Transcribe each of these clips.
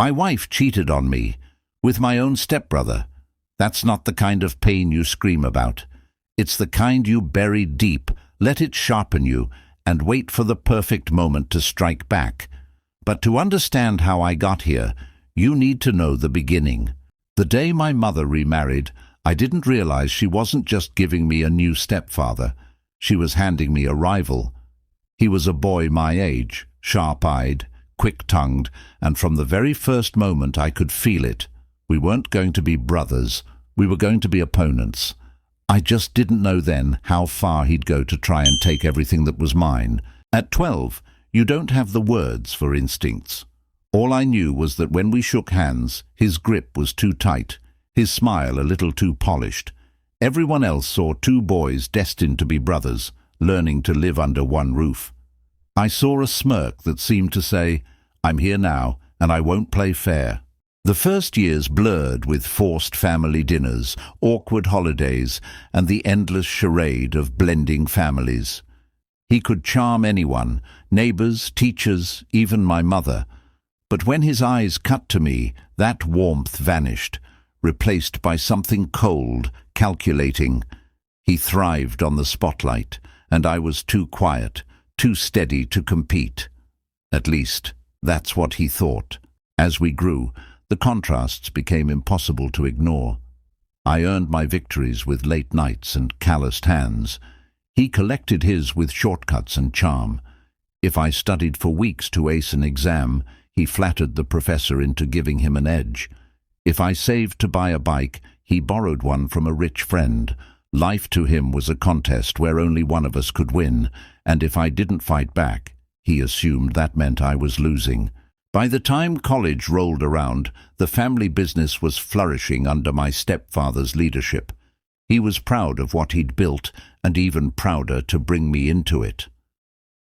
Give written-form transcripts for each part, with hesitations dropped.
My wife cheated on me, with my own stepbrother. That's not the kind of pain you scream about. It's the kind you bury deep, let it sharpen you, and wait for the perfect moment to strike back. But to understand how I got here, you need to know the beginning. The day my mother remarried, I didn't realize she wasn't just giving me a new stepfather. She was handing me a rival. He was a boy my age, sharp-eyed, quick-tongued, and from the very first moment I could feel it. We weren't going to be brothers. We were going to be opponents. I just didn't know then how far he'd go to try and take everything that was mine. At 12, you don't have the words for instincts. All I knew was that when we shook hands, his grip was too tight, his smile a little too polished. Everyone else saw two boys destined to be brothers, learning to live under one roof. I saw a smirk that seemed to say, "I'm here now, and I won't play fair." The first years blurred with forced family dinners, awkward holidays, and the endless charade of blending families. He could charm anyone, neighbors, teachers, even my mother. But when his eyes cut to me, that warmth vanished, replaced by something cold, calculating. He thrived on the spotlight, and I was too quiet, too steady to compete. At least, that's what he thought. As we grew, the contrasts became impossible to ignore. I earned my victories with late nights and calloused hands. He collected his with shortcuts and charm. If I studied for weeks to ace an exam, he flattered the professor into giving him an edge. If I saved to buy a bike, he borrowed one from a rich friend. Life to him was a contest where only one of us could win, and if I didn't fight back, he assumed that meant I was losing. By the time college rolled around, the family business was flourishing under my stepfather's leadership. He was proud of what he'd built, and even prouder to bring me into it.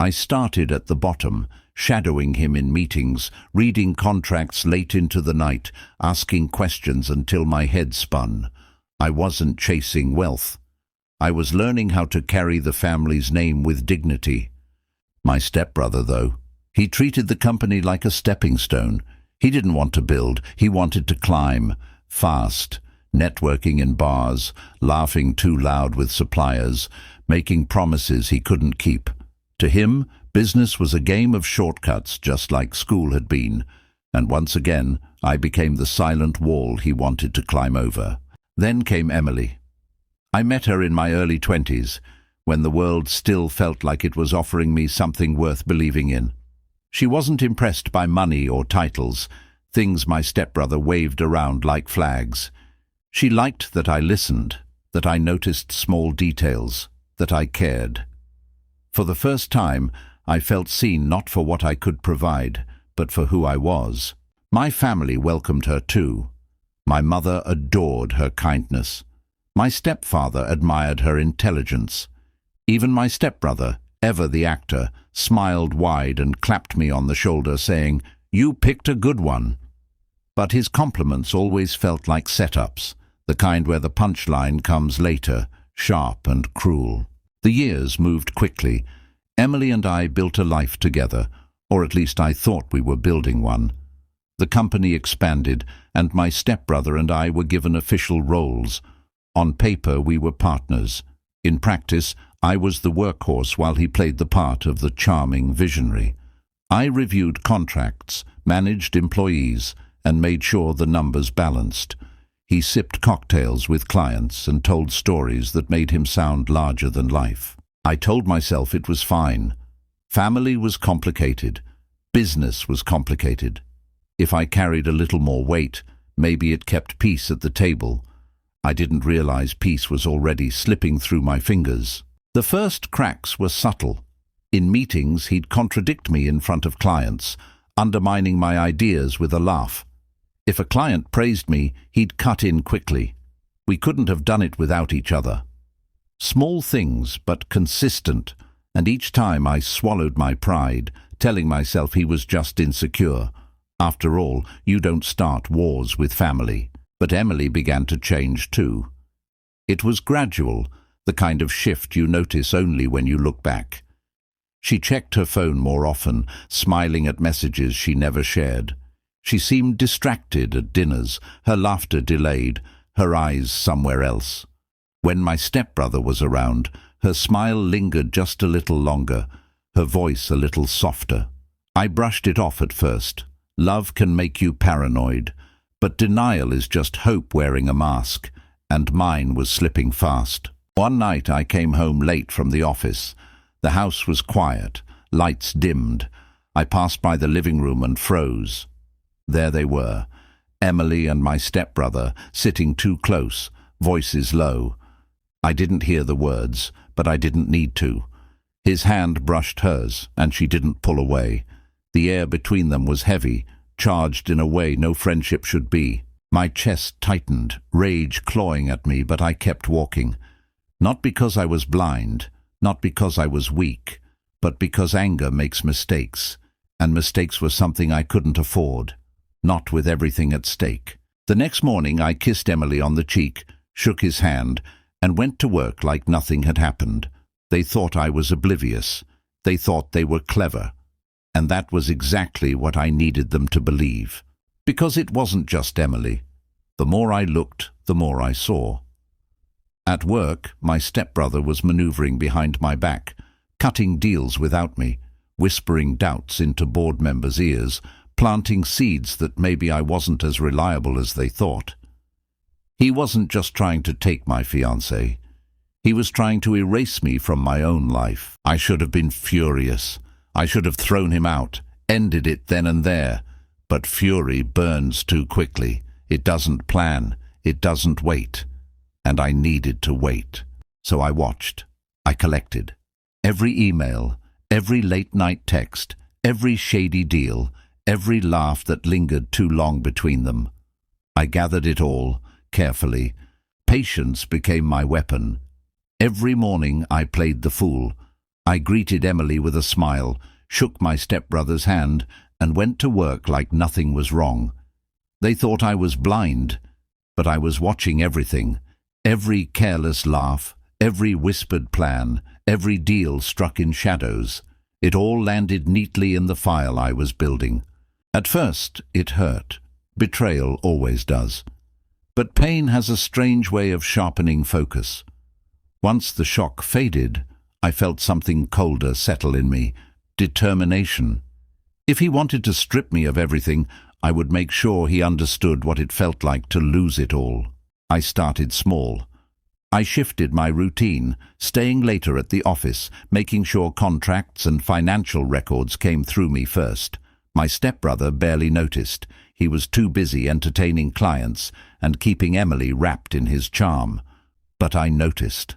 I started at the bottom, shadowing him in meetings, reading contracts late into the night, asking questions until my head spun. I wasn't chasing wealth. I was learning how to carry the family's name with dignity. My stepbrother, though, he treated the company like a stepping stone. He didn't want to build, he wanted to climb, fast, networking in bars, laughing too loud with suppliers, making promises he couldn't keep. To him, business was a game of shortcuts, just like school had been, and once again I became the silent wall he wanted to climb over. Then came Emily. I met her in my early 20s, when the world still felt like it was offering me something worth believing in. She wasn't impressed by money or titles, things my stepbrother waved around like flags. She liked that I listened, that I noticed small details, that I cared. For the first time, I felt seen not for what I could provide, but for who I was. My family welcomed her too. My mother adored her kindness. My stepfather admired her intelligence. Even my stepbrother, ever the actor, smiled wide and clapped me on the shoulder, saying, "You picked a good one." But his compliments always felt like setups, the kind where the punchline comes later, sharp and cruel. The years moved quickly. Emily and I built a life together, or at least I thought we were building one. The company expanded, and my stepbrother and I were given official roles. On paper, we were partners. In practice, I was the workhorse while he played the part of the charming visionary. I reviewed contracts, managed employees, and made sure the numbers balanced. He sipped cocktails with clients and told stories that made him sound larger than life. I told myself it was fine. Family was complicated. Business was complicated. If I carried a little more weight, maybe it kept peace at the table. I didn't realize peace was already slipping through my fingers. The first cracks were subtle. In meetings, he'd contradict me in front of clients, undermining my ideas with a laugh. If a client praised me, he'd cut in quickly. We couldn't have done it without each other. Small things, but consistent, and each time I swallowed my pride, telling myself he was just insecure. After all, you don't start wars with family. But Emily began to change too. It was gradual, the kind of shift you notice only when you look back. She checked her phone more often, smiling at messages she never shared. She seemed distracted at dinners, her laughter delayed, her eyes somewhere else. When my stepbrother was around, her smile lingered just a little longer, her voice a little softer. I brushed it off at first. Love can make you paranoid, but denial is just hope wearing a mask, and mine was slipping fast. One night I came home late from the office. The house was quiet, lights dimmed. I passed by the living room and froze. There they were, Emily and my stepbrother, sitting too close, voices low. I didn't hear the words, but I didn't need to. His hand brushed hers, and she didn't pull away. The air between them was heavy, charged in a way no friendship should be. My chest tightened, rage clawing at me, but I kept walking. Not because I was blind, not because I was weak, but because anger makes mistakes, and mistakes were something I couldn't afford. Not with everything at stake. The next morning I kissed Emily on the cheek, shook his hand, and went to work like nothing had happened. They thought I was oblivious. They thought they were clever. And that was exactly what I needed them to believe. Because it wasn't just Emily. The more I looked, the more I saw. At work, my stepbrother was maneuvering behind my back, cutting deals without me, whispering doubts into board members' ears, planting seeds that maybe I wasn't as reliable as they thought. He wasn't just trying to take my fiancée. He was trying to erase me from my own life. I should have been furious. I should have thrown him out, ended it then and there. But fury burns too quickly. It doesn't plan. It doesn't wait. And I needed to wait. So I watched. I collected. Every email, every late-night text, every shady deal, every laugh that lingered too long between them. I gathered it all, carefully. Patience became my weapon. Every morning I played the fool. I greeted Emily with a smile, shook my stepbrother's hand, and went to work like nothing was wrong. They thought I was blind, but I was watching everything. Every careless laugh, every whispered plan, every deal struck in shadows. It all landed neatly in the file I was building. At first, it hurt. Betrayal always does. But pain has a strange way of sharpening focus. Once the shock faded, I felt something colder settle in me. Determination. If he wanted to strip me of everything, I would make sure he understood what it felt like to lose it all. I started small. I shifted my routine, staying later at the office, making sure contracts and financial records came through me first. My stepbrother barely noticed. He was too busy entertaining clients and keeping Emily wrapped in his charm. But I noticed.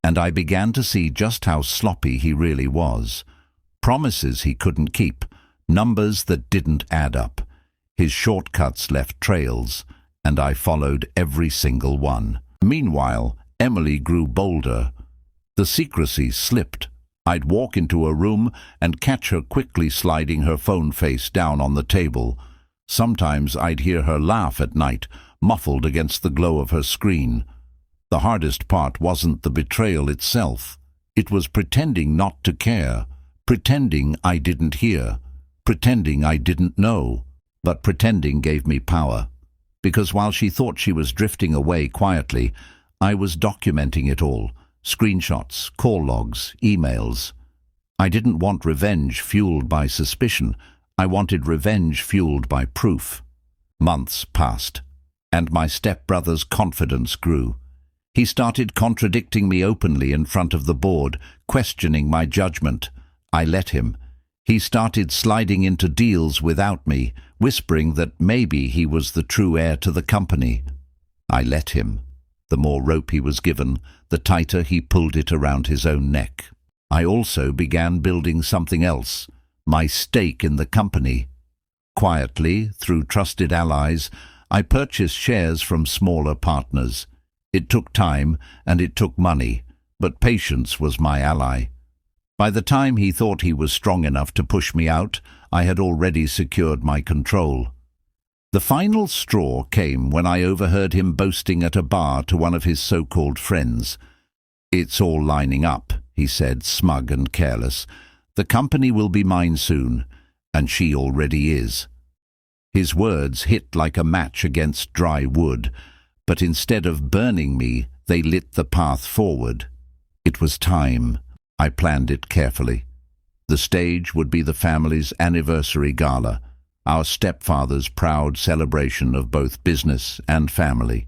And I began to see just how sloppy he really was. Promises he couldn't keep, numbers that didn't add up. His shortcuts left trails, and I followed every single one. Meanwhile, Emily grew bolder. The secrecy slipped. I'd walk into a room and catch her quickly sliding her phone face down on the table. Sometimes I'd hear her laugh at night, muffled against the glow of her screen. The hardest part wasn't the betrayal itself. It was pretending not to care, pretending I didn't hear, pretending I didn't know. But pretending gave me power. Because while she thought she was drifting away quietly, I was documenting it all. Screenshots, call logs, emails. I didn't want revenge fueled by suspicion. I wanted revenge fueled by proof. Months passed, and my stepbrother's confidence grew. He started contradicting me openly in front of the board, questioning my judgment. I let him. He started sliding into deals without me, whispering that maybe he was the true heir to the company. I let him. The more rope he was given, the tighter he pulled it around his own neck. I also began building something else, my stake in the company. Quietly, through trusted allies, I purchased shares from smaller partners. It took time and it took money, but patience was my ally. By the time he thought he was strong enough to push me out, I had already secured my control. The final straw came when I overheard him boasting at a bar to one of his so-called friends. "It's all lining up," he said, smug and careless. "The company will be mine soon, and she already is." His words hit like a match against dry wood, but instead of burning me, they lit the path forward. It was time. I planned it carefully. The stage would be the family's anniversary gala, our stepfather's proud celebration of both business and family.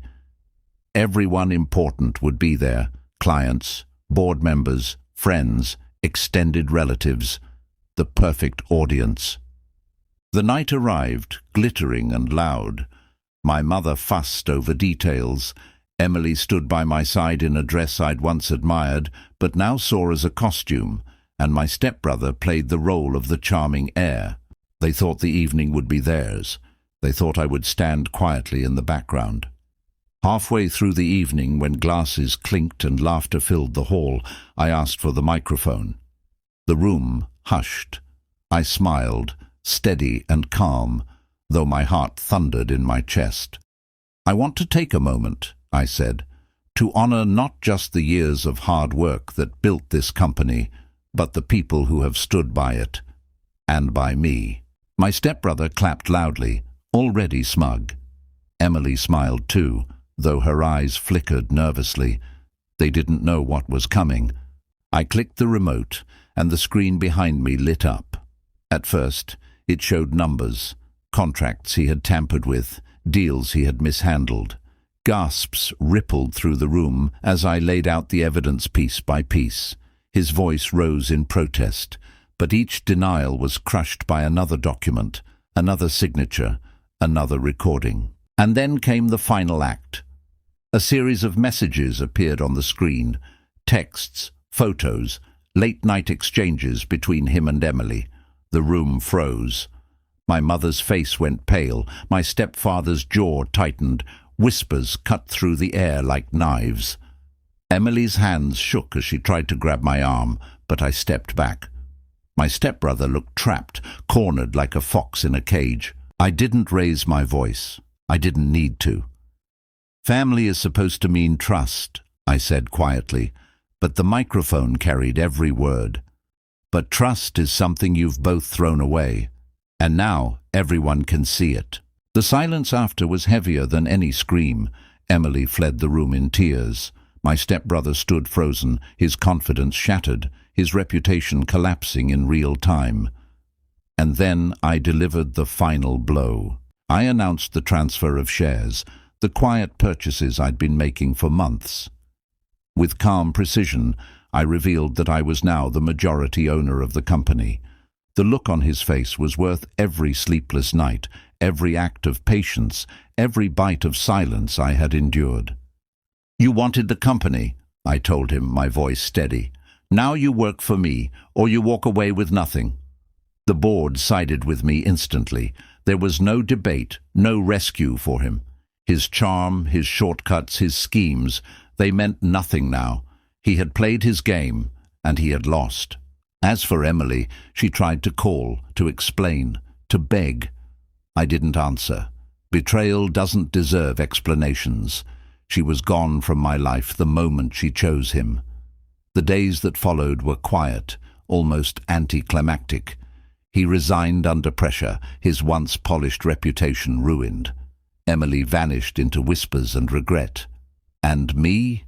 Everyone important would be there: clients, board members, friends, extended relatives, the perfect audience. The night arrived, glittering and loud. My mother fussed over details. Emily stood by my side in a dress I'd once admired, but now saw as a costume, and my stepbrother played the role of the charming heir. They thought the evening would be theirs. They thought I would stand quietly in the background. Halfway through the evening, when glasses clinked and laughter filled the hall, I asked for the microphone. The room hushed. I smiled, steady and calm, though my heart thundered in my chest. "I want to take a moment," I said, "to honor not just the years of hard work that built this company, but the people who have stood by it, and by me." My stepbrother clapped loudly, already smug. Emily smiled too, though her eyes flickered nervously. They didn't know what was coming. I clicked the remote, and the screen behind me lit up. At first, it showed numbers, contracts he had tampered with, deals he had mishandled. Gasps rippled through the room as I laid out the evidence piece by piece. His voice rose in protest, but each denial was crushed by another document, another signature, another recording. And then came the final act. A series of messages appeared on the screen, texts, photos, late-night exchanges between him and Emily. The room froze. My mother's face went pale, my stepfather's jaw tightened, whispers cut through the air like knives. Emily's hands shook as she tried to grab my arm, but I stepped back. My stepbrother looked trapped, cornered like a fox in a cage. I didn't raise my voice. I didn't need to. "Family is supposed to mean trust," I said quietly, but the microphone carried every word. "But trust is something you've both thrown away, and now everyone can see it." The silence after was heavier than any scream. Emily fled the room in tears. My stepbrother stood frozen, his confidence shattered, his reputation collapsing in real time. And then I delivered the final blow. I announced the transfer of shares, the quiet purchases I'd been making for months. With calm precision, I revealed that I was now the majority owner of the company. The look on his face was worth every sleepless night, every act of patience, every bite of silence I had endured. "You wanted the company," I told him, my voice steady. "Now you work for me, or you walk away with nothing." The board sided with me instantly. There was no debate, no rescue for him. His charm, his shortcuts, his schemes, they meant nothing now. He had played his game, and he had lost. As for Emily, she tried to call, to explain, to beg. I didn't answer. Betrayal doesn't deserve explanations. She was gone from my life the moment she chose him. The days that followed were quiet, almost anticlimactic. He resigned under pressure, his once polished reputation ruined. Emily vanished into whispers and regret. And me?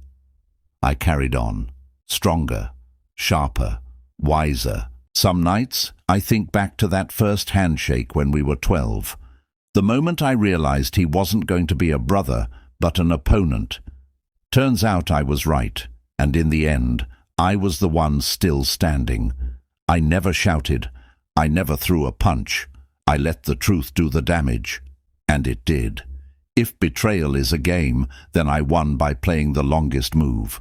I carried on, stronger, sharper, wiser. Some nights, I think back to that first handshake when we were 12. The moment I realized he wasn't going to be a brother, but an opponent. Turns out I was right, and in the end, I was the one still standing. I never shouted. I never threw a punch. I let the truth do the damage. And it did. If betrayal is a game, then I won by playing the longest move.